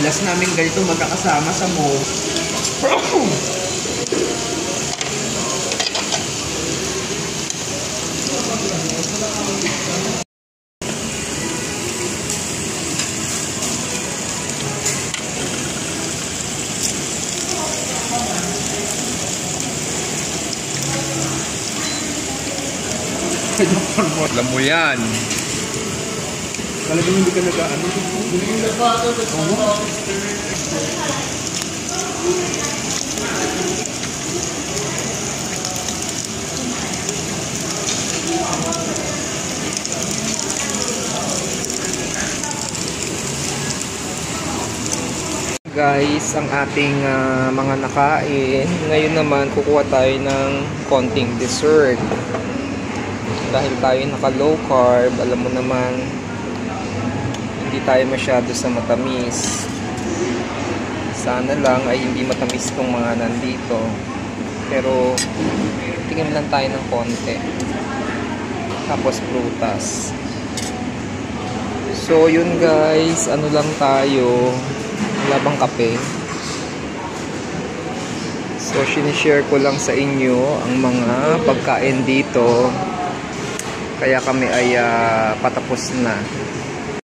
Last namin ganito magkakasama sa mall. Alam mo yan. Talagang hindi ka nag-ano. Guys, ang ating mga nakain. Ngayon naman, kukuha tayo ng konting dessert. Dahil tayo naka low carb, alam mo naman, hindi tayo masyado sa matamis. Sana lang ay hindi matamis itong mga nandito. Pero, tingin lang tayo ng konti. Tapos prutas. So, yun guys, ano lang tayo, labang kape. So, sinishare ko lang sa inyo ang mga pagkain dito. Kaya kami ay patapos na.